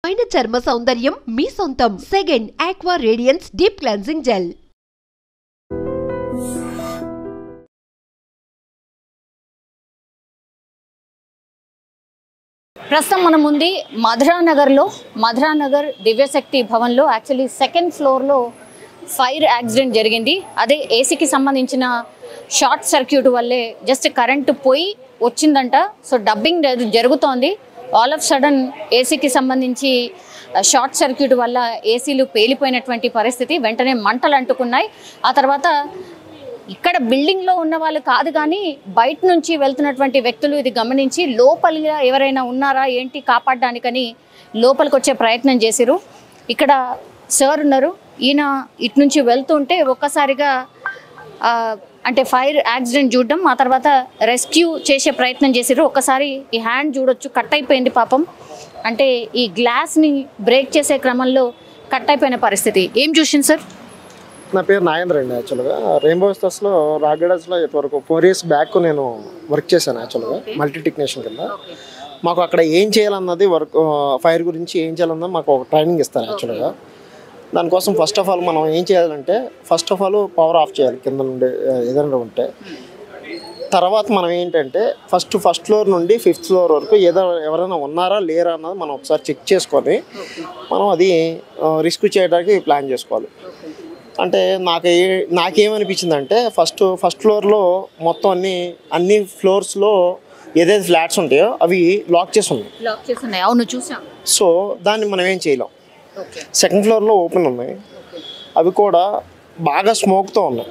అయిన చర్మ సౌందర్యం మీ సొంతం. Second aqua radiance deep cleansing gel. ప్రస్తుతం మనం ఉంది మధురానగర్ దివ్యశక్తి భవన్లో యాక్చువల్లీ సెకండ్ ఫ్లోర్లో ఫైర్ యాక్సిడెంట్ జరిగింది. అదే ఏసీకి సంబంధించిన షార్ట్ సర్క్యూట్ వల్లే జస్ట్ కరెంటు పోయి వచ్చిందంట. సో డబ్బింగ్ జరుగుతోంది. ఆల్ ఆఫ్ సడన్ ఏసీకి సంబంధించి షార్ట్ సర్క్యూట్ వల్ల ఏసీలు పేలిపోయినటువంటి పరిస్థితి. వెంటనే మంటలు అంటుకున్నాయి. ఆ తర్వాత ఇక్కడ బిల్డింగ్లో ఉన్న వాళ్ళు కాదు కానీ బయట నుంచి వెళ్తున్నటువంటి వ్యక్తులు ఇది గమనించి లోపలిగా ఎవరైనా ఉన్నారా ఏంటి కాపాడడానికని లోపలికి వచ్చే ప్రయత్నం చేశారు. ఇక్కడ సార్ ఉన్నారు. ఈయన ఇటు నుంచి వెళ్తుంటే ఒక్కసారిగా అంటే ఫైర్ యాక్సిడెంట్ చూడడం, ఆ తర్వాత రెస్క్యూ చేసే ప్రయత్నం చేశారు. ఒక్కసారి ఈ హ్యాండ్ చూడొచ్చు, కట్ అయిపోయింది పాపం. అంటే ఈ గ్లాస్ని బ్రేక్ చేసే క్రమంలో కట్ అయిపోయిన పరిస్థితి. ఏం చూసింది సార్? నా పేరు నాగేంద్ర అండి. యాక్చువల్గా రెయిన్బో స్టర్స్లో రాగడాస్లో ఇప్పటివరకు 4 years బ్యాక్ నేను వర్క్ చేశాను. యాక్చువల్గా మల్టీ టెక్నీషియన్ కింద మాకు అక్కడ ఏం చేయాలన్నది వర్క్, ఫైర్ గురించి ఏం చేయాలన్నది మాకు ఒక ట్రైనింగ్ ఇస్తారు. యాక్చువల్గా దానికోసం ఫస్ట్ ఆఫ్ ఆల్ మనం ఏం చేయాలంటే పవర్ ఆఫ్ చేయాలి కింద నుండి ఏదైనా ఉంటే. తర్వాత మనం ఏంటంటే ఫస్ట్ ఫ్లోర్ నుండి 5th floor వరకు ఎవరైనా ఉన్నారా లేరా అన్నది మనం ఒకసారి చెక్ చేసుకొని మనం అది రిస్క్ చేయడానికి ప్లాన్ చేసుకోవాలి. అంటే నాకేమనిపించిందంటే ఫస్ట్ ఫ్లోర్లో మొత్తం అన్ని ఫ్లోర్స్లో ఏదైతే ఫ్లాట్స్ ఉంటాయో అవి లాక్ చేసి ఉన్నాయి. అవును, చూసాం. సో దాన్ని మనం ఏం చేయలేం. సెకండ్ ఫ్లోర్లో ఓపెన్ ఉన్నాయి, అవి కూడా బాగా స్మోక్తో ఉన్నాయి.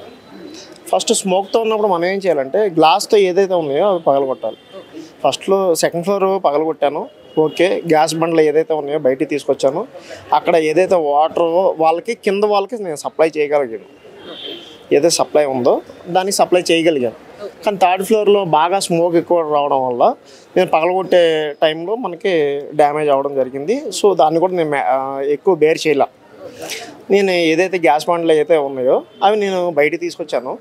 ఫస్ట్ స్మోక్తో ఉన్నప్పుడు మనం ఏం చేయాలంటే గ్లాస్తో ఏదైతే ఉన్నాయో అవి పగలగొట్టాలి. సెకండ్ ఫ్లోర్ పగలగొట్టాను. ఓకే, గ్యాస్ బండ్లు ఏదైతే ఉన్నాయో బయటికి తీసుకొచ్చాను. అక్కడ ఏదైతే వాటర్ కింద వాళ్ళకి నేను సప్లై చేయగలిగాను. ఏదైతే సప్లై ఉందో దానికి సప్లై చేయగలిగాను. కానీ 3rd floorలో బాగా స్మోక్ ఎక్కువ రావడం వల్ల నేను పగలగొట్టే టైంలో మనకి డ్యామేజ్ అవ్వడం జరిగింది. సో దాన్ని కూడా నేను ఎక్కువ బేర్ చేయలే. నేను ఏదైతే గ్యాస్ బండ్లు ఏదైతే ఉన్నాయో అవి నేను బయటికి తీసుకొచ్చాను.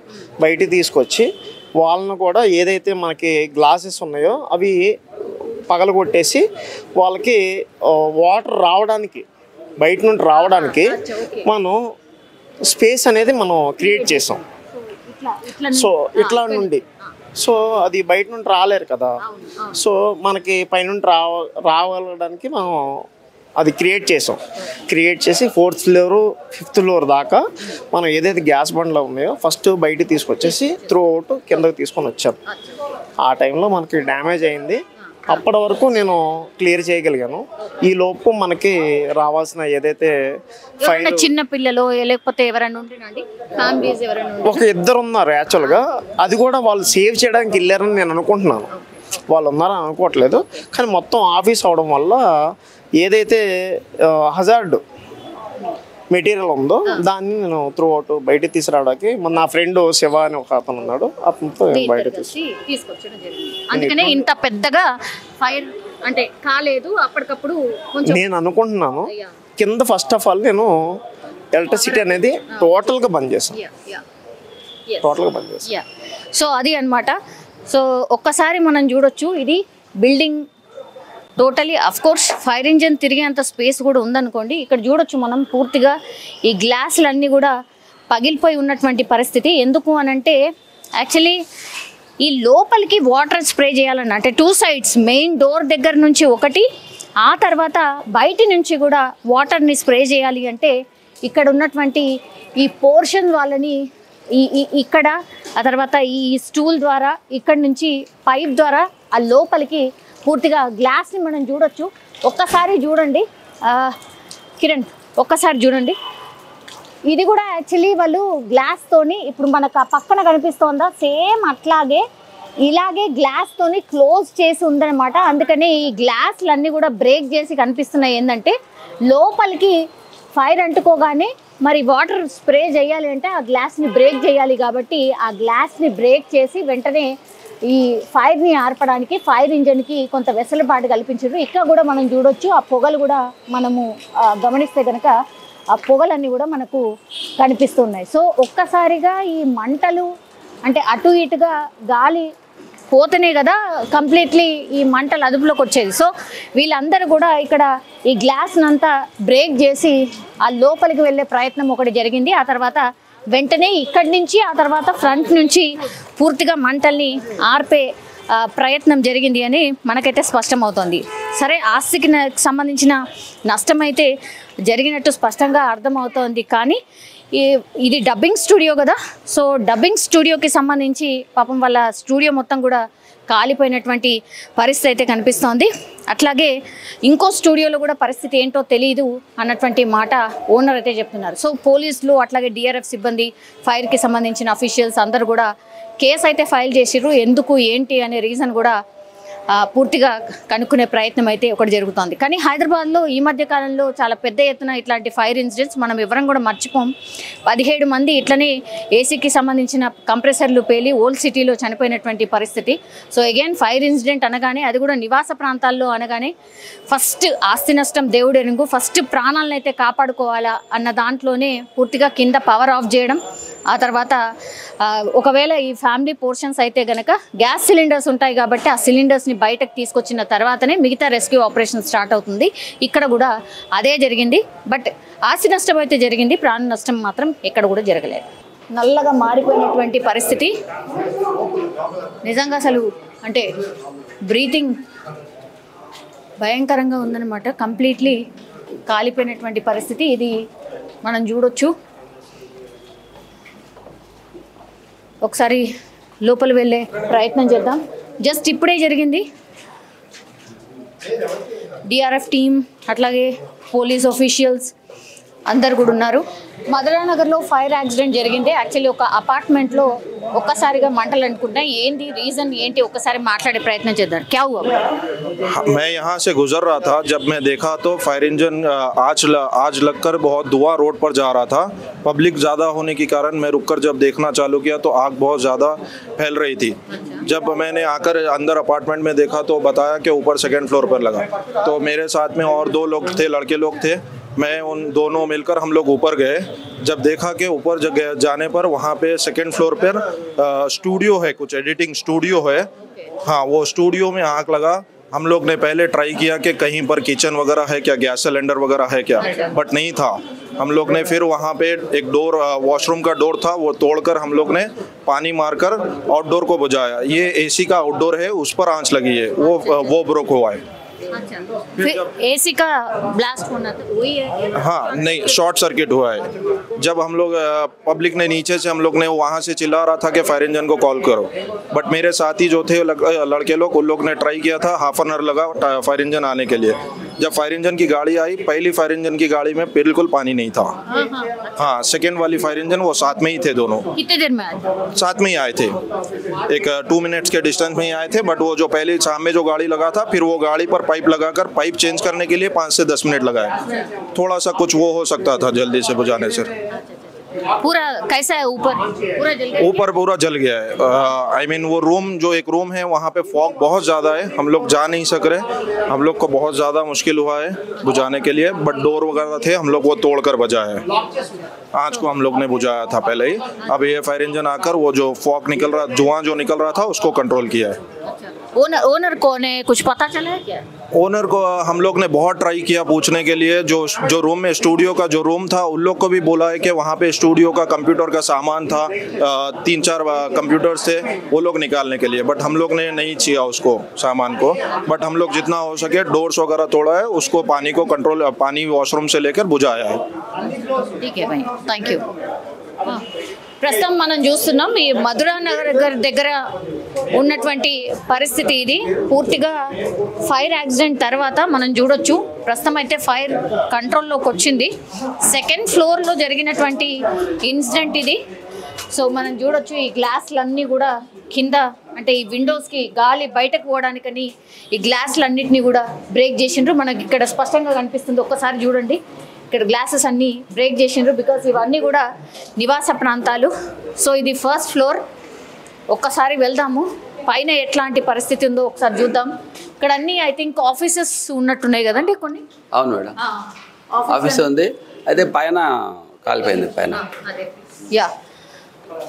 బయటికి తీసుకొచ్చి వాళ్ళను కూడా ఏదైతే మనకి గ్లాసెస్ ఉన్నాయో అవి పగలగొట్టేసి వాళ్ళకి వాటర్ రావడానికి, బయట నుండి రావడానికి మనం స్పేస్ అనేది మనం క్రియేట్ చేసాం. సో ఇట్లా నుండి అది బయట నుండి రాలేరు కదా. సో మనకి పైనుండి రావడానికి మనం అది క్రియేట్ చేసి 4th floor 5th floor దాకా మనం ఏదైతే గ్యాస్ బండ్లు ఉన్నాయో ఫస్ట్ బయటికి తీసుకొచ్చేసి త్రూ అవుట్ కిందకి తీసుకొని వచ్చాం. ఆ టైంలో మనకి డ్యామేజ్ అయింది. అప్పటి వరకు నేను క్లియర్ చేయగలిగాను. ఈ లోపు మనకి రావాల్సిన ఏదైతే చిన్న పిల్లలు లేకపోతే ఒక 2 ఉన్నారు. యాక్చువల్గా అది కూడా వాళ్ళు సేవ్ చేయడానికి వెళ్ళారని నేను అనుకుంటున్నాను. వాళ్ళు ఉన్నారని అనుకోవట్లేదు. కానీ మొత్తం ఆఫీస్ అవడం వల్ల ఏదైతే హజార్డ్ మెటీరియల్ ఉందో దాన్ని నేను త్రూ అవుట్ బయటకు తీసుకురావడానికి నా ఫ్రెండ్ శివ అని ఒక అతను ఉన్నాడు, అతనితో బయట తీసుకొచ్చడం జరిగింది. అందుకనే ఇంత పెద్దగా ఫైర్ అంటే కాలేదు. అప్పటికప్పుడు నేను అనుకుంటున్నాను కింద ఫస్ట్ ఆఫ్ ఆల్ నేను ఎలక్ట్రిసిటీ అనేది టోటల్గా బంద్ చేశాను. సో అది అన్నమాట. సో ఒక్కసారి మనం చూడొచ్చు, ఇది building totally course fire engine తిరిగేంత స్పేస్ కూడా ఉందనుకోండి. ఇక్కడ చూడొచ్చు మనం పూర్తిగా ఈ గ్లాసులన్నీ కూడా పగిలిపోయి ఉన్నటువంటి పరిస్థితి. ఎందుకు అనంటే యాక్చువల్లీ ఈ లోపలికి వాటర్ స్ప్రే చేయాలన్న, అంటే 2 sides మెయిన్ డోర్ దగ్గర నుంచి ఒకటి, ఆ తర్వాత బయటి నుంచి కూడా వాటర్ని స్ప్రే చేయాలి అంటే ఇక్కడ ఉన్నటువంటి ఈ పోర్షన్ వాళ్ళని ఇక్కడ, ఆ తర్వాత ఈ స్టూల్ ద్వారా ఇక్కడ నుంచి పైప్ ద్వారా ఆ లోపలికి పూర్తిగా గ్లాస్ని మనం చూడొచ్చు. ఒక్కసారి చూడండి కిరణ్, ఒక్కసారి చూడండి. ఇది కూడా యాక్చువల్లీ వాళ్ళు గ్లాస్తోని, ఇప్పుడు మనకు ఆ పక్కన కనిపిస్తోందా సేమ్ అట్లాగే ఇలాగే గ్లాస్తోని క్లోజ్ చేసి ఉందన్నమాట. అందుకని ఈ గ్లాసులన్నీ కూడా బ్రేక్ చేసి కనిపిస్తున్నాయి. ఏంటంటే లోపలికి ఫైర్ అంటుకోగానే మరి వాటర్ స్ప్రే చేయాలి అంటే ఆ గ్లాస్ని బ్రేక్ చేయాలి. కాబట్టి ఆ గ్లాస్ని బ్రేక్ చేసి వెంటనే ఈ ఫైర్ని ఆర్పడానికి ఫైర్ ఇంజన్కి కొంత వెసులుబాటు కల్పించారు. ఇక్కడ కూడా మనం చూడొచ్చు, ఆ పొగలు కూడా మనము గమనిస్తే కనుక ఆ పొగలన్నీ కూడా మనకు కనిపిస్తున్నాయి. సో ఒక్కసారిగా ఈ మంటలు అంటే అటు ఇటుగా గాలి పోతేనే కదా కంప్లీట్లీ ఈ మంటలు అదుపులోకి వచ్చేది. సో వీళ్ళందరూ కూడా ఇక్కడ ఈ గ్లాస్నంతా బ్రేక్ చేసి ఆ లోపలికి వెళ్ళే ప్రయత్నం ఒకటి జరిగింది. ఆ తర్వాత వెంటనే ఇక్కడి నుంచి ఆ తర్వాత ఫ్రంట్ నుంచి పూర్తిగా మంటల్ని ఆర్పే ప్రయత్నం జరిగింది అని మనకైతే స్పష్టమవుతోంది. సరే, ఆస్తికి సంబంధించిన నష్టం అయితే జరిగినట్టు స్పష్టంగా అర్థమవుతోంది. కానీ ఇది డబ్బింగ్ స్టూడియో కదా, సో డబ్బింగ్ స్టూడియోకి సంబంధించి పాపం వాళ్ళ స్టూడియో మొత్తం కూడా కాలిపోయినటువంటి పరిస్థితి అయితే కనిపిస్తోంది. అట్లాగే ఇంకో స్టూడియోలో కూడా పరిస్థితి ఏంటో తెలియదు అన్నటువంటి మాట ఓనర్ అయితే చెప్తున్నారు. సో పోలీసులు అట్లాగే డిఆర్ఎఫ్ సిబ్బంది, ఫైర్కి సంబంధించిన అఫీషియల్స్ అందరూ కూడా కేసు అయితే ఫైల్ చేసిర్రు. ఎందుకు ఏంటి అనే రీజన్ కూడా పూర్తిగా కనుక్కునే ప్రయత్నం అయితే ఒకటి జరుగుతోంది. కానీ హైదరాబాద్లో ఈ మధ్య కాలంలో చాలా పెద్ద ఎత్తున ఇట్లాంటి ఫైర్ ఇన్సిడెంట్స్ మనం ఎవరం కూడా మర్చిపోం. 17 మంది ఇట్లనే ఏసీకి సంబంధించిన కంప్రెసర్లు పేలి ఓల్డ్ సిటీలో చనిపోయినటువంటి పరిస్థితి. సో అగైన్ ఫైర్ ఇన్సిడెంట్ అనగానే, అది కూడా నివాస ప్రాంతాల్లో అనగానే ఫస్ట్ ఆస్తి నష్టం దేవుడు ఎరుగు, ఫస్ట్ ప్రాణాలను అయితే కాపాడుకోవాలా అన్న దాంట్లోనే పూర్తిగా కింద పవర్ ఆఫ్ చేయడం. ఆ తర్వాత ఒకవేళ ఈ ఫ్యామిలీ పోర్షన్స్ అయితే గనక గ్యాస్ సిలిండర్స్ ఉంటాయి కాబట్టి ఆ సిలిండర్స్ని బయటకు తీసుకొచ్చిన తర్వాతనే మిగతా రెస్క్యూ ఆపరేషన్ స్టార్ట్ అవుతుంది. ఇక్కడ కూడా అదే జరిగింది. బట్ ఆస్తి నష్టం అయితే జరిగింది, ప్రాణ నష్టం మాత్రం ఎక్కడ కూడా జరగలేదు. నల్లగా మారిపోయినటువంటి పరిస్థితి నిజంగా అసలు అంటే బ్రీతింగ్ భయంకరంగా ఉందన్నమాట. కంప్లీట్లీ కాలిపోయినటువంటి పరిస్థితి ఇది మనం చూడొచ్చు. ఒకసారి లోపల వెళ్ళే ప్రయత్నం చేద్దాం. జస్ట్ ఇప్పుడే జరిగింది. డిఆర్ఎఫ్ టీమ్ అట్లాగే పోలీస్ ఆఫీషియల్స్ అందరు కూడా ఉన్నారు. మధురానగర్లో ఫైర్ యాక్సిడెంట్ జరిగింది. యాక్చువల్లీ ఒక అపార్ట్మెంట్లో ఒక్కసారిగా మంటలు అంటుకున్నాయి. ఏంటి రీజన్ ఏంటి ఒక్కసారి మాట్లాడే ప్రయత్నం చేద్దాం. క్యా హువా? मैं यहाँ से गुजर रहा था, जब मैं देखा तो फायर इंजन आज लगकर बहुत धुआं रोड पर जा रहा था. पब्लिक ज़्यादा होने के कारण मैं रुककर जब देखना चालू किया तो आग बहुत ज़्यादा फैल रही थी. जब मैंने आकर अंदर अपार्टमेंट में देखा तो बताया कि ऊपर 2nd फ्लोर पर लगा. तो मेरे साथ में और 2 लोग थे, लड़के लोग थे. मैं उन दोनों मिलकर हम लोग ऊपर गए. जब देखा कि ऊपर जाने पर वहाँ पे 2nd फ्लोर पर स्टूडियो है, कुछ एडिटिंग स्टूडियो है. हाँ, वो स्टूडियो में आग लगा. हम लोग ने पहले ट्राई किया कि कहीं पर किचन वगैरह है क्या, गैस सिलेंडर वगैरह है क्या, बट नहीं था. हम लोग ने फिर वहाँ पे एक डोर, वॉशरूम का डोर था, वो तोड़कर हम लोग ने पानी मारकर आउटडोर को बुझाया. ये एसी का आउटडोर है, उस पर आंच लगी है, वो ब्रोक हुआ है. फिर एसी का ब्लास्ट होना था वही है? हाँ, नहीं, शॉर्ट सर्किट हुआ है. जब हम लोग पब्लिक ने नीचे से हम लोग ने वहाँ से चिल्ला रहा था कि फायर इंजन को कॉल करो, बट मेरे साथी जो थे लड़के लोग, उन लोग ने ट्राई किया था. हाफ एन आवर लगा फायर इंजन आने के लिए. जब फायर इंजन की गाड़ी आई, पहली फायर इंजन की गाड़ी में बिल्कुल पानी नहीं था. हाँ, 2nd वाली फायर इंजन वो साथ में ही थे दोनों. कितने देर में आए? साथ में ही आए थे, एक 2 मिनट्स के डिस्टेंस में ही आए थे. बट वो जो पहले सामने जो गाड़ी लगा था, फिर वो गाड़ी पर पाइप लगाकर पाइप चेंज करने के लिए 5 से 10 मिनट लगाए. थोड़ा सा कुछ वो हो सकता था जल्दी से बुझाने से. पूरा कैसा है? ऊपर पूरा जल गया? ऊपर पूरा जल गया है. आई मीन वो रूम, जो एक रूम है वहाँ पे फॉग बहुत ज़्यादा है, हम लोग जा नहीं सक रहे. हम लोग को बहुत ज़्यादा मुश्किल हुआ है बुझाने के लिए. बट डोर वगैरह थे, हम लोग वो तोड़ कर बजाए. आँच को हम लोग ने बुझाया था पहले ही. अब ये फायर इंजन आकर वो जो फॉग निकल रहा, धुआं जो निकल रहा था, उसको कंट्रोल किया है. ओनर कौन है, कुछ पता चला है क्या? ओनर को हम लोग ने बहुत ट्राई किया पूछने के लिए. जो रूम में स्टूडियो का जो रूम था, उन लोग को भी बोला है कि वहाँ पे स्टूडियो का कंप्यूटर का सामान था, 3-4 कंप्यूटर्स थे, वो लोग निकालने के लिए. बट हम लोग ने नहीं छिया उसको सामान को. बट हम लोग जितना हो सके डोर्स वगैरह तोड़ा है, उसको पानी को कंट्रोल, पानी वॉशरूम से लेकर बुझाया है. ठीक है भाई, थैंक यू. ప్రస్తుతం మనం చూస్తున్నాం ఈ మధురానగర్ దగ్గర ఉన్నటువంటి పరిస్థితి. ఇది పూర్తిగా ఫైర్ యాక్సిడెంట్ తర్వాత మనం చూడొచ్చు. ప్రస్తుతం అయితే ఫైర్ కంట్రోల్లోకి వచ్చింది. 2nd ఫ్లోర్లో జరిగినటువంటి ఇన్సిడెంట్ ఇది. సో మనం చూడొచ్చు ఈ గ్లాసులన్నీ కూడా కింద, అంటే ఈ విండోస్కి గాలి బయటకు పోవడానికని ఈ గ్లాసులన్నింటినీ కూడా బ్రేక్ చేసిండ్రు. మనకి ఇక్కడ స్పష్టంగా కనిపిస్తుంది, ఒక్కసారి చూడండి. ఇక్కడ గ్లాసెస్ అన్నీ బ్రేక్ చేసిండ్రు, బికాస్ ఇవన్నీ కూడా నివాస ప్రాంతాలు. సో ఇది 1st ఫ్లోర్. ఒక్కసారి వెళ్దాము పైన ఎట్లాంటి పరిస్థితి ఉందో ఒకసారి చూద్దాం. ఇక్కడ అన్ని ఐ థింక్ ఆఫీసెస్ ఉన్నట్టున్నాయి కదండి కొన్ని. అవును మేడం, ఆఫీస్ ఉంది. అయితే పైన కాలిపోయింది పైన. అదే యా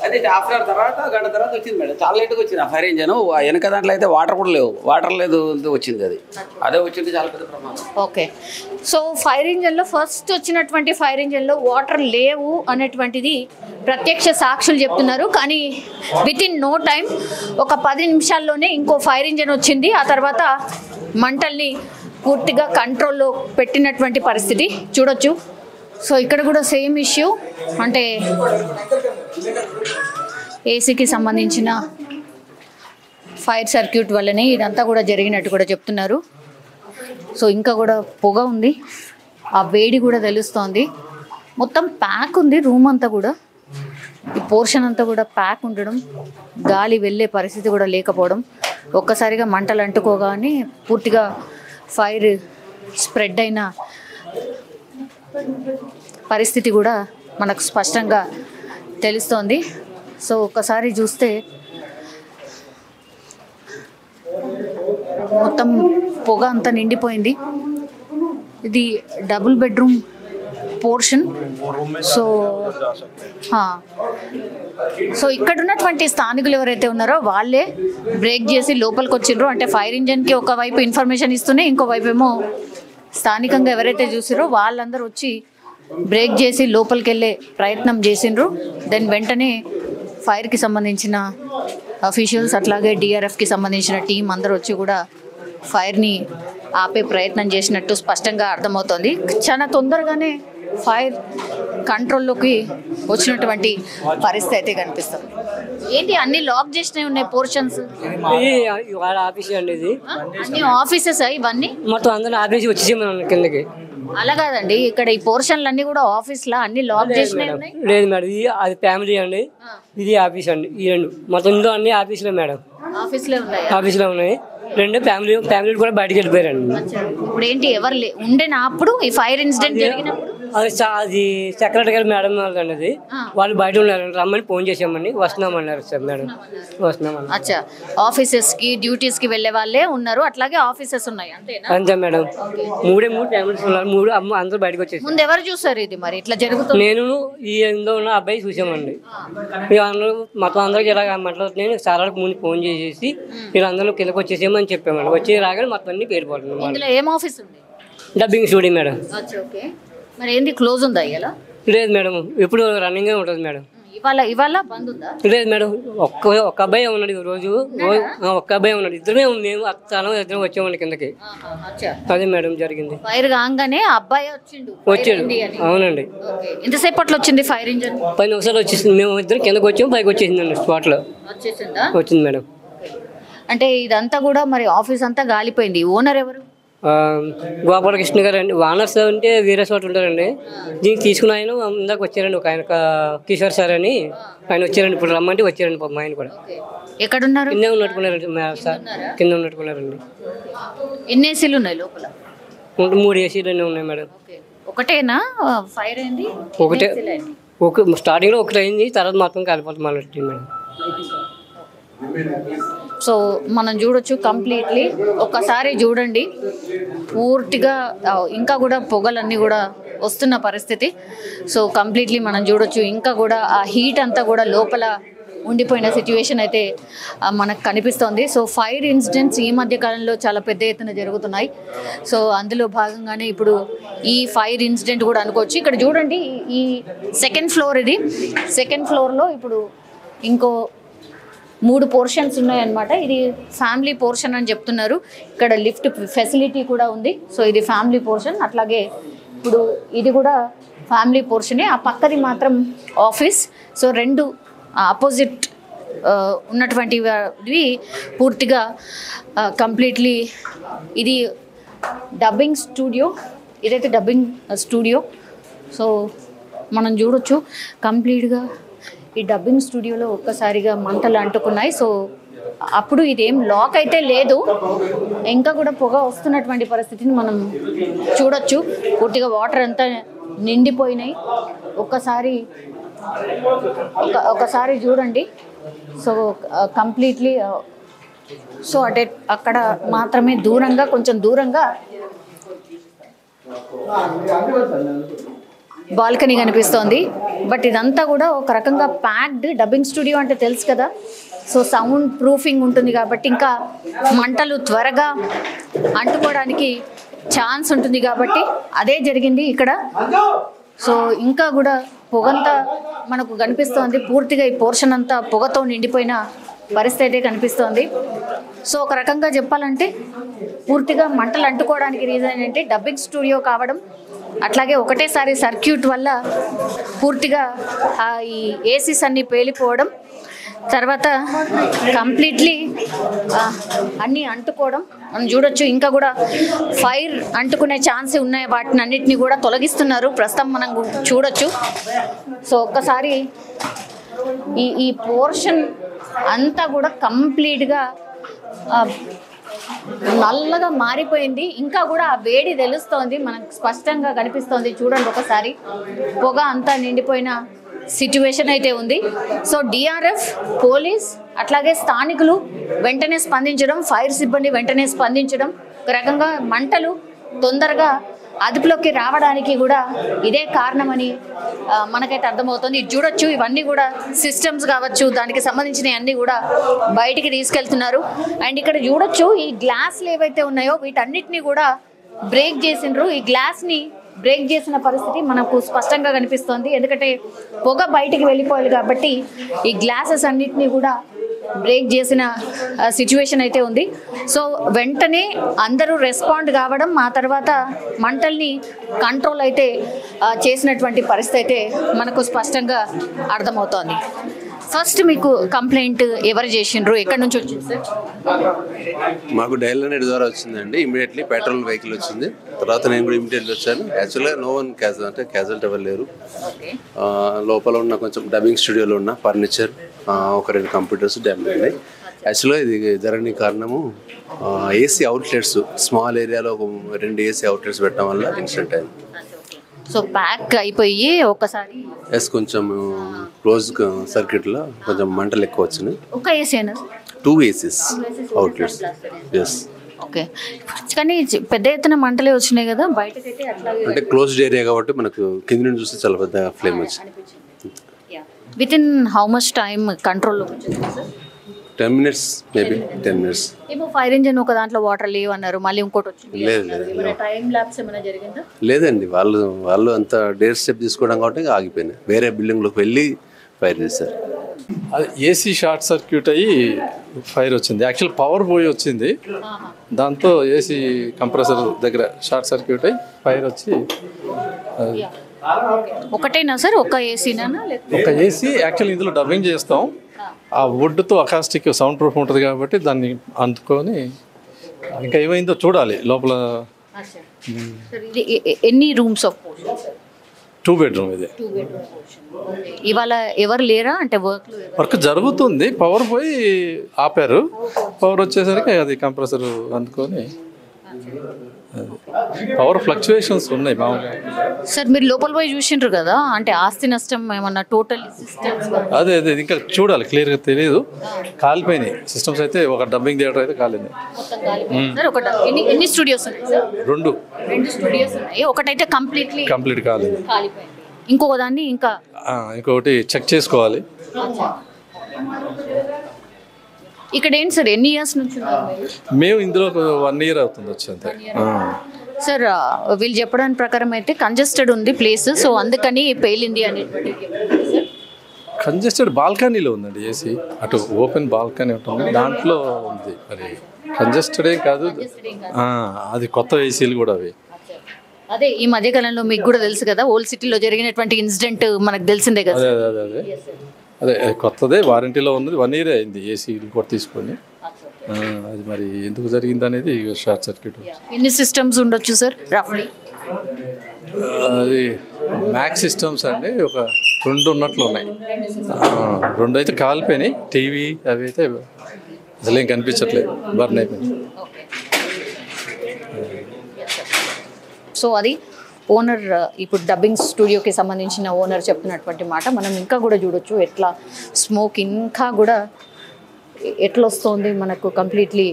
అదే ఆఫ్టర్ తర్వాత గంట తర్వాత వచ్చింది మేడం. చాలా లేట్గా వచ్చింది ఆ ఫైర్ ఇంజన్. వెనక దాంట్లో అయితే వాటర్ కూడా లేవు, వాటర్ లేదు వచ్చింది అది. అదే వచ్చింది చాలా పెద్ద ప్రమాదం. ఓకే, సో ఫైర్ ఇంజన్లో ఫస్ట్ వచ్చినటువంటి ఫైర్ ఇంజన్లో వాటర్ లేవు అనేటువంటిది ప్రత్యక్ష సాక్షులు చెప్తున్నారు. కానీ విత్ ఇన్ నో టైం ఒక 10 నిమిషాల్లోనే ఇంకో ఫైర్ ఇంజన్ వచ్చింది. ఆ తర్వాత మంటల్ని పూర్తిగా కంట్రోల్లో పెట్టినటువంటి పరిస్థితి చూడొచ్చు. సో ఇక్కడ కూడా సేమ్ ఇష్యూ, అంటే ఏసీకి సంబంధించిన ఫైర్ సర్క్యూట్ వల్లనే ఇదంతా కూడా జరిగినట్టు కూడా చెప్తున్నారు. సో ఇంకా కూడా పొగ ఉంది, ఆ వేడి కూడా తెలుస్తోంది. మొత్తం ప్యాక్ ఉంది రూమ్ అంతా కూడా, ఈ పోర్షన్ అంతా కూడా ప్యాక్ ఉండడం, గాలి వెళ్ళే పరిస్థితి కూడా లేకపోవడం, ఒక్కసారిగా మంటలు అంటుకోగానే పూర్తిగా ఫైర్ స్ప్రెడ్ అయిన పరిస్థితి కూడా మనకు స్పష్టంగా తెలుస్తోంది. సో ఒక్కసారి చూస్తే మొత్తం పొగ అంతా నిండిపోయింది. ఇది డబుల్ బెడ్రూమ్ పోర్షన్. సో ఇక్కడ ఉన్నటువంటి స్థానికులు ఎవరైతే ఉన్నారో వాళ్ళే బ్రేక్ చేసి లోపలికి వచ్చిండ్రు. అంటే ఫైర్ ఇంజన్కి ఒకవైపు ఇన్ఫర్మేషన్ ఇస్తూనే ఇంకోవైపు ఏమో స్థానికంగా ఎవరైతే చూసిరో వాళ్ళందరూ వచ్చి బ్రేక్ చేసి లోపలికి వెళ్ళే ప్రయత్నం చేసిండ్రు. దెన్ వెంటనే ఫైర్కి సంబంధించిన అఫీషియల్స్ అట్లాగే డిఆర్ఎఫ్కి సంబంధించిన టీం అందరూ వచ్చి కూడా ఫైర్ని ఆపే ప్రయత్నం చేసినట్టు స్పష్టంగా అర్థమవుతోంది. చాలా తొందరగానే ఫైర్ కంట్రోల్లోకి వచ్చినటువంటి పరిస్థితి అయితే కనిపిస్తుంది. ఏంటి అన్ని లాక్ చేసినవి ఉన్నాయి పోర్షన్స్? ఆఫీస్ అండి ఇది, అన్ని ఆఫీసెస్ ఇవన్నీ మొత్తం అందరూ ఆఫీస్ వచ్చేసి కిందకి. అలా కాదండి, ఇక్కడ ఈ పోర్షన్లు అన్ని కూడా ఆఫీస్ లా అన్ని లాక్ చేసినవి ఉన్నాయి. లేదు మేడం, ఇది అది ఫ్యామిలీ అండి, ఇది ఆఫీస్ అండి. ఈ రెండు మొత్తం ఇందులో అన్ని ఆఫీసులే మేడం, ఆఫీస్లో ఉన్నాయి. ఆఫీసులో ఉన్నాయి. రెండు ఫ్యామిలీ కూడా బయటకు వెళ్ళిపోయారండి. ఇప్పుడు ఏంటి ఎవరు ఉండేనా అప్పుడు ఈ ఫైర్ ఇన్సిడెంట్ జరిగినప్పుడు? అది సెక్రటరీ గారు మేడం అనేది, వాళ్ళు బయట ఉన్నారు, రమ్మని ఫోన్ చేసామండి, వస్తున్నామన్నారు సార్ మేడం, వస్తున్నామన్నారు. అచ్చా, ఆఫీసెస్ కి డ్యూటీస్ కి వెళ్ళే వాళ్ళే ఉన్నారు, అట్లాగే ఆఫీసెస్ ఉన్నాయి అంతేనా? అంతే మేడం, మూడు ఫ్యామిలీస్ ఉన్నారు, అందరూ బయటకు వచ్చేసి. ముందు ఎవరు చూసారు ఇది మరి ఇట్లా జరుగుతుంది? నేను ఈ ఇందులో ఉన్న అబ్బాయి చూసామండి. అందరూ మొత్తం అందరికి ఇలా మాట్లాడుతున్నాయి. చాలా ముందు ఫోన్ చేసేసి వీళ్ళందరూ కిందకి వచ్చేసేమని చెప్పామండి. వచ్చి రాగానే మొత్తం అన్ని పేరుపోతుంది. ఏం ఆఫీస్ ఉంది? Dubbing studio madam. ఓకే, మరి ఏంది క్లోజ్ ఉందా ఇలా? లేదు మేడం, ఎప్పుడు రన్నింగ్ గా ఉంటుంది మేడం. ఇవాళ బంద్ ఉందా? లేదు మేడం, ఒక్క అబ్బాయి ఉన్నాడు రోజు, ఒక్క అబ్బాయి ఉన్నాడు. ఇద్దరమే మేము అత్తనం ఇద్దరం వచ్చామండి కిందకి. అదే మేడం జరిగింది. ఫైర్ కాగానే అబ్బాయి వచ్చాడు. అవునండి. ఎంతసేపట్లో వచ్చింది ఫైర్ ఇంజన్? 10 నిమిషాలు వచ్చేసింది. మేము ఇద్దరు కిందకి వచ్చాము, పైకి వచ్చేసిందండి స్పాట్ లో వచ్చింది మేడం. అంటే ఇదంతా కూడా మరి ఆఫీస్ అంతా గాలిపోయింది. ఓనర్ ఎవరు? గోపాలకృష్ణ గారు అండి. వానర్స్ అంటే వేరే చోట ఉంటారండి. దీనికి తీసుకున్న ఆయన ఇందాక వచ్చారండి, ఒక ఆయన కిషోర్ సార్ అని ఆయన వచ్చారండి. ఇప్పుడు రమ్మంటే వచ్చారండి పాపం ఆయన కూడా. ఎక్కడున్నారు? కింద ఉన్నట్టుకున్నారండి సార్, కింద ఉన్నట్టుకున్నారండి. ఎన్ని ఏసీలు ఉన్నాయి లోపల? 3 ఏసీలు అన్నీ ఉన్నాయి మేడం. ఒకటేనా ఫైర్ అయింది? ఒకటే, స్టార్టింగ్ లో ఒకటి అయింది, తర్వాత మొత్తం కలిపోతుంది మేడం. సో మనం చూడొచ్చు కంప్లీట్లీ, ఒక్కసారి చూడండి పూర్తిగా ఇంకా కూడా పొగలన్నీ కూడా వస్తున్న పరిస్థితి. సో కంప్లీట్లీ మనం చూడొచ్చు, ఇంకా కూడా ఆ హీట్ అంతా కూడా లోపల ఉండిపోయిన సిచ్యువేషన్ అయితే మనకు కనిపిస్తోంది. సో ఫైర్ ఇన్సిడెంట్స్ ఈ మధ్య కాలంలో చాలా పెద్ద ఎత్తున జరుగుతున్నాయి. సో అందులో భాగంగానే ఇప్పుడు ఈ ఫైర్ ఇన్సిడెంట్ కూడా అనుకోవచ్చు. ఇక్కడ చూడండి, ఈ సెకండ్ ఫ్లోర్, ఇది సెకండ్ ఫ్లోర్లో ఇప్పుడు ఇంకో 3 పోర్షన్స్ ఉన్నాయన్నమాట. ఇది ఫ్యామిలీ పోర్షన్ అని చెప్తున్నారు. ఇక్కడ లిఫ్ట్ ఫెసిలిటీ కూడా ఉంది. సో ఇది ఫ్యామిలీ పోర్షన్, అట్లాగే ఇప్పుడు ఇది కూడా ఫ్యామిలీ పోర్షనే. ఆ పక్కది మాత్రం ఆఫీస్. సో రెండు ఆపోజిట్ ఉన్నటువంటివి పూర్తిగా కంప్లీట్లీ. ఇది డబ్బింగ్ స్టూడియో, ఇదైతే డబ్బింగ్ స్టూడియో. సో మనం చూడొచ్చు కంప్లీట్గా ఈ డబ్బింగ్ స్టూడియోలో ఒక్కసారిగా మంటలు అంటుకున్నాయి. సో అప్పుడు ఇదేం లాక్ అయితే లేదు, ఇంకా కూడా పొగ వస్తున్నటువంటి పరిస్థితిని మనం చూడొచ్చు. పూర్తిగా వాటర్ అంతా నిండిపోయినాయి. ఒకసారి చూడండి. సో కంప్లీట్లీ, సో అక్కడ మాత్రమే కొంచెం దూరంగా బాల్కనీ కనిపిస్తోంది. బట్ ఇదంతా కూడా ఒక రకంగా ప్యాక్డ్. డబ్బింగ్ స్టూడియో అంటే తెలుసు కదా, సో సౌండ్ ప్రూఫింగ్ ఉంటుంది కాబట్టి ఇంకా మంటలు త్వరగా అంటుకోవడానికి ఛాన్స్ ఉంటుంది కాబట్టి అదే జరిగింది ఇక్కడ. సో ఇంకా కూడా పొగంతా మనకు కనిపిస్తోంది. పూర్తిగా ఈ పోర్షన్ అంతా పొగతో నిండిపోయిన పరిస్థితి అయితే కనిపిస్తోంది. సో ఒక రకంగా చెప్పాలంటే పూర్తిగా మంటలు అంటుకోవడానికి రీజన్ ఏంటంటే డబ్బింగ్ స్టూడియో కావడం, అట్లాగే ఒకటేసారి సర్క్యూట్ వల్ల పూర్తిగా ఈ ఏసీస్ అన్నీ పేలిపోవడం, తర్వాత కంప్లీట్లీ అన్నీ అంటుకోవడం మనం చూడొచ్చు. ఇంకా కూడా ఫైర్ అంటుకునే ఛాన్స్ ఉన్నాయి, వాటిని అన్నిటిని కూడా తొలగిస్తున్నారు ప్రస్తుతం మనం చూడొచ్చు. సో ఒక్కసారి ఈ పోర్షన్ అంతా కూడా కంప్లీట్గా నల్లగా మారిపోయింది. ఇంకా కూడా ఆ వేడి తెలుస్తోంది, మనకు స్పష్టంగా కనిపిస్తోంది. చూడండి ఒకసారి, పొగ అంతా నిండిపోయిన సిచ్యువేషన్ అయితే ఉంది. సో డిఆర్ఎఫ్, పోలీస్, అట్లాగే స్థానికులు వెంటనే స్పందించడం, ఫైర్ సిబ్బంది వెంటనే స్పందించడం, ఒక రకంగా మంటలు తొందరగా అదుపులోకి రావడానికి కూడా ఇదే కారణమని మనకైతే అర్థమవుతుంది. ఇది చూడొచ్చు, ఇవన్నీ కూడా సిస్టమ్స్ కావచ్చు, దానికి సంబంధించిన అన్నీ కూడా బయటికి తీసుకెళ్తున్నారు. అండ్ ఇక్కడ చూడొచ్చు ఈ గ్లాసులు ఏవైతే ఉన్నాయో వీటన్నిటిని కూడా బ్రేక్ చేసిండ్రు. ఈ గ్లాస్ని బ్రేక్ చేసిన పరిస్థితి మనకు స్పష్టంగా కనిపిస్తోంది, ఎందుకంటే పొగ బయటికి వెళ్ళిపోయాలి కాబట్టి ఈ గ్లాసెస్ అన్నిటినీ కూడా బ్రేక్ చేసిన సిచ్యువేషన్ అయితే ఉంది. సో వెంటనే అందరూ రెస్పాండ్ కావడం, ఆ తర్వాత మంటల్ని కంట్రోల్ అయితే చేసినటువంటి పరిస్థితి అయితే మనకు స్పష్టంగా అర్థమవుతోంది. ఫస్ట్ మీకు కంప్లైంట్ ఎవరు చేసిండ్రు, ఎక్కడి నుంచి వచ్చింది సార్? మాకు డైల్ నెట్ ద్వారా వచ్చిందండి. ఇమీడియట్లీ పెట్రోల్ వెహికల్ వచ్చింది, తర్వాత నేను కూడా ఇమీడియట్లీ వచ్చాను. యాక్చువల్గా నో వన్ క్యాజువల్టీ ఎవరు లేరు. లోపల ఉన్న కొంచెం డబ్బింగ్ స్టూడియోలో ఉన్న ఫర్నిచర్, ఒక 2 కంప్యూటర్స్ డ్యామేజ్ అయినాయి. యాక్చువల్గా ఇది జరగని కారణము ఏసీ అవుట్లెట్స్, స్మాల్ ఏరియాలో ఒక 2 ఏసీ అవుట్లెట్స్ పెట్టడం వల్ల ఇన్సిడెంట్ అయింది. సో ప్యాక్ అయిపోయి ఒకసారి కొంచెం క్లోజ్ సర్క్యూట్లో కొంచెం మంటలు ఎక్కువ వచ్చినాయి. ఒక ఏసీ అయినా 2 ఏసీస్ అవుట్లెట్స్. ఎస్. ఓకే, కానీ పెద్ద ఎత్తున మంటలే వచ్చినాయి కదా బయటకైతే? అట్లాగే అంటే క్లోజ్డ్ ఏరియా కాబట్టి మనకు కింద నుంచి చూస్తే చాలా పెద్ద ఫ్లేమ్ వచ్చింది. With in how much time కంట్రోల్లో వచ్చింది సార్? 10 minutes, maybe 10 minutes. ఏమో ఫైర్ ఇంజిన్ ఒక దాంట్లో వాటర్ లేవు అన్నారు, మళ్ళీ ఇంకోటి వచ్చింది. లేదు టైం ల్యాప్స్ ఏమైనా జరిగిందా? లేదండి, వాళ్ళు అంత డేర్ స్టెప్ తీసుకోవడం కాబట్టి ఆగిపోయినాయి. వేరే బిల్డింగ్లోకి వెళ్ళి ఫైర్ చేశారు. అది ఏసీ షార్ట్ సర్క్యూట్ అయ్యి ఫైర్ వచ్చింది. యాక్చువల్ పవర్ పోయి వచ్చింది, దాంతో ఏసీ కంప్రెసర్ దగ్గర షార్ట్ సర్క్యూట్ అయ్యి ఫైర్ వచ్చి. ఒకటేనా సార్, ఒక ఏసీనా? ఒక ఏసీ. యాక్చువల్ ఇందులో డబ్బింగ్ చేస్తాం, ఆ వుడ్తో అకాస్టిక్ సౌండ్ ప్రూఫ్ ఉంటుంది కాబట్టి దాన్ని అందుకొని ఇంకా ఏమైందో చూడాలి లోపల. ఎన్ని రూమ్స్ ఆఫ్? 2 bedroom ఇది. ఇవాళ ఎవరు లేరా అంటే వర్క్ జరుగుతుంది, పవర్ పోయి ఆపారు. పవర్ వచ్చేసరికి అది కంప్రెసర్ అందుకొని పవర్ ఫ్లక్చువేషన్స్ ఉన్నాయి మామూలుగా. సార్ మీరు లోపల పోయి చూసిండ్రు కదా, అంటే ఆస్తి నష్టం ఏమన్నా టోటల్ సిస్టమ్స్? అదే ఇంకా చూడాలి, క్లియర్గా తెలియదు. కాలిపోయినాయి సిస్టమ్స్ అయితే. ఒక డబ్బింగ్ థియేటర్ అయితే కాలింది. ఎన్ని స్టూడియోస్ ఉన్నాయి సార్? 2 స్టూడియోస్ ఉన్నాయి. ఒకటైతే కంప్లీట్ కాలింది, ఇంకొక దాన్ని ఇంకొకటి చెక్ చేసుకోవాలి. ఇక్కడ ఏంటి సార్, ఎన్ని ఇయర్స్ నుంచి మేము ఇందులో 1 year అవుతుంది వచ్చేంత. సార్ వీళ్ళు చెప్పడానికి ప్రకారం అయితే కంజెస్టెడ్ ఉంది ప్లేస్, సో అందుకని పేలింది అనేటువంటి. కంజెస్టెడ్ బాల్కనీలో ఉందండి ఏసీ, అటు ఓపెన్ బాల్కనీ ఉంటుంది, దాంట్లో ఉంది. మరి కంజెస్టెడే కాదు, అది కొత్త ఏసీలు కూడా అవి. అదే ఈ మధ్యకాలంలో మీకు కూడా తెలుసు కదా, ఓల్డ్ సిటీలో జరిగినటువంటి ఇన్సిడెంట్ మనకు తెలిసిందే కదా. అదే కొత్తదే, వారంటీలో ఉన్నది. 1 year అయింది ఏసీ కూడా తీసుకొని. అది మరి ఎందుకు జరిగింది అనేది షార్ట్ సర్క్యూట్. ఎన్ని సిస్టమ్స్ ఉండొచ్చు సార్ రఫ్లీ? అది మ్యాక్స్ సిస్టమ్స్ అండి, ఒక 2 ఉన్నట్లు ఉన్నాయి. 2 అయితే కాలిపోయినాయి. టీవీ అవి అయితే అసలు ఏం కనిపించట్లేదు, బర్న్ అయిపోయింది. సో అది ఓనర్, ఇప్పుడు డబ్బింగ్ స్టూడియోకి సంబంధించిన ఓనర్ చెప్తున్నటువంటి మాట. మనం ఇంకా కూడా చూడొచ్చు ఎట్లా స్మోక్ ఇంకా కూడా ఎట్లా వస్తుంది మనకు కంప్లీట్లీ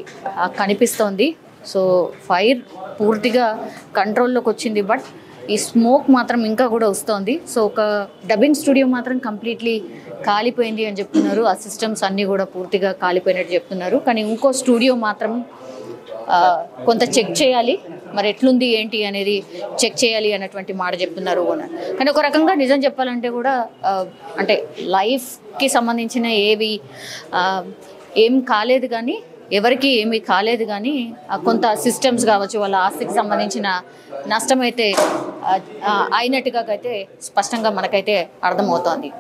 కనిపిస్తోంది. సో ఫైర్ పూర్తిగా కంట్రోల్లోకి వచ్చింది, బట్ ఈ స్మోక్ మాత్రం ఇంకా కూడా వస్తుంది. సో ఒక డబ్బింగ్ స్టూడియో మాత్రం కంప్లీట్లీ కాలిపోయింది అని చెప్తున్నారు. ఆ సిస్టమ్స్ అన్నీ కూడా పూర్తిగా కాలిపోయినట్టు చెప్తున్నారు. కానీ ఇంకో స్టూడియో మాత్రం కొంత చెక్ చేయాలి, మరి ఎట్లుంది ఏంటి అనేది చెక్ చేయాలి అన్నటువంటి మాట చెప్తున్నారు ఓనర్. కానీ ఒక రకంగా నిజం చెప్పాలంటే కూడా అంటే లైఫ్కి సంబంధించిన ఏం కాలేదు, కానీ ఎవరికి ఏమీ కాలేదు, కానీ కొంత సిస్టమ్స్ కావచ్చు వాళ్ళ ఆస్తికి సంబంధించిన నష్టం అయితే అయినట్టుగా అయితే స్పష్టంగా మనకైతే అర్థమవుతోంది.